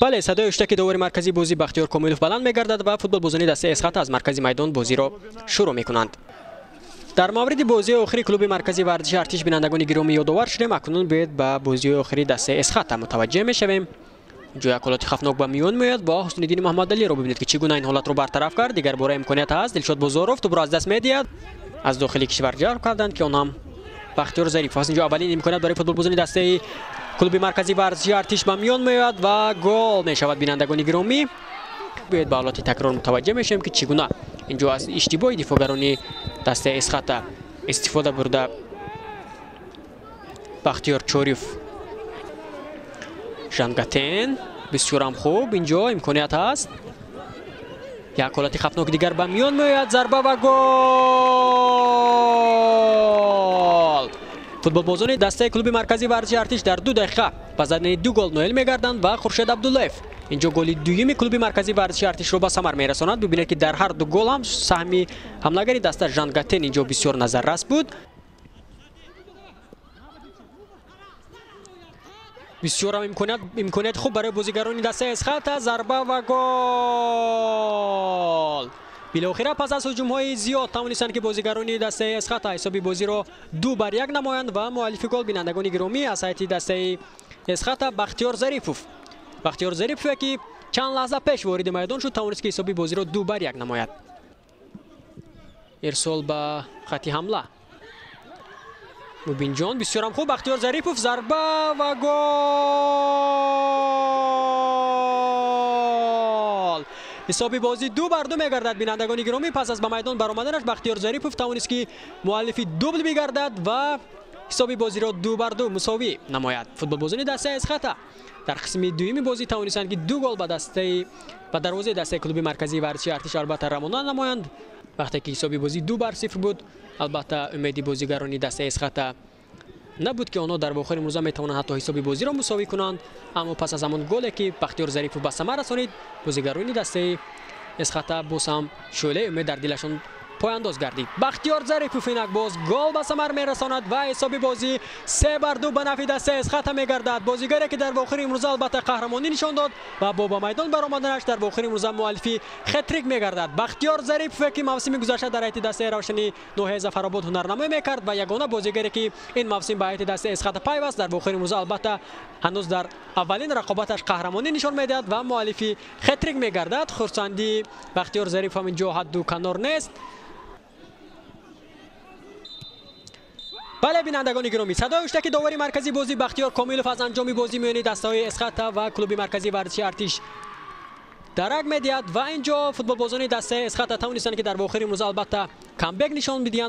بله، صدای اشتک داور مرکزی بازی بختیار کاملوف بلند می‌گردد و فوتبال بازی دسته اسخط از مرکزی میدان بازی را شروع می‌کنند. در مورد بازی آخری کلوب مرکزی ورزش ارتش بینندگان گرامی یادآور شدیم. اکنون باید به بازی آخری دسته اسخط متوجه می‌شویم. جای حالت خفناک به میان میاد با حسن الدین محمد علی را ببینید که چگونه این حالت رو برطرف کرد. دیگر باره امکانیت هست. دلشاد بازارов تو از دست می‌دهد. از داخل کشور جلب کردند که اونم بختیار ظریف است. اینجا اولین امکانیت برای فوتبال بازی دسته کلوب مرکزی ورزشی ارتش به میان میاد و گل میشود. بینندگان گرامی باید به حالت تکرار متوجه میشیم که چگونه اینجا از اشتباه دفاعگرانی دسته اسخط استفاده برده بختیار چوریف ژانگاتن بسیار هم خوب. اینجا امکانیت هست. یک حالت خفناک دیگر به میان میاد. ضربه و گل. فوتبال بازان دسته کلوب مرکزی ورزشی ارتش در 2 دقیقه با زدن 2 گل نوئل میگردند و خورشید عبداللهیف اینجا گل دوم کلوب مرکزی ورزشی ارتش را به ثمر میرساند. ببینید که در هر 2 گل هم سهم حملهگری دسته ژانگاتن اینجا بسیار نظررس بود. بسیار هم امکانیت خوب برای بازیگران دسته اسخط. ضربه و گل. بالاخره پس از هجوم‌های زیاد توانستند که بازیگران دسته اسخط حسابی بازی را 2-1 نمایند و مؤلف گل بینندگان گرامی از هیئت دسته اسخط بختیار ظریفوف که چند لحظه پیش وارد میدان شد توانست که حسابی بازی را 2-1 نماید. ارسال به خط حمله مبین جان بسیار هم خوب. بختیار ظریفوف ضربه و گل. حسابی بازی 2-2 میگردد. بینندگان گرامی پس از به میدان برآمدنش بختیار ظریفوف توانست که مؤلف دوبل بگردد و حسابی بازی را 2-2 مساوی نماید. فوتبال بازی دسته اسخط در قسم دوم بازی توانستند که 2 گل به دروازه دسته کلوب مرکزی ورزشی ارتش البته رمانده نمایند. وقتی که حسابی بازی 2-0 بود البته امیدی بازیگران دسته اسخط نبود که آنها در آخر امروز میتوانند حتی حسابی بازی را مساوی کنند. اما پس از همان گلی که بختیار ظریف به ثمر رسانید بازیگران دسته اسخط باز هم شعله امید در دلشان پایانداز گردید. بختیار ظریف اینک باز گل به ثمر میرساند و حسابی بازی 3-2 به نفع دسته اسخط میگردد. بازیگری که در آخر امروز البته قهرمانی نشان داد و با میدان برآمدنش در آخر امروز مؤلفی خطریک میگردد. بختیار ظریف که موسم گذشته در هیئت دسته روشنی نوحه ظفرآباد هنرنمایی میکرد و یگانه بازیگری که این موسم به هیئت دسته اسخط پیوست در آخر امروز البته هنوز در اولین رقابتش قهرمانی نشان میدهد و مؤلفی خطریک میگردد. خرسندی بختیار ظریف هم اینجا حد و کنار نیست. بله بینندگان گرامی، صدای اشتک داوری مرکزی بازی بختیار کاملوف از انجام بازی میان دسته‌های اسخط و کلوب مرکزی ورزشی ارتش درک میدهد و اینجا فوتبال بازان دسته اسخط توانستند که در آخر امروز البته کامبک نشان بدهند.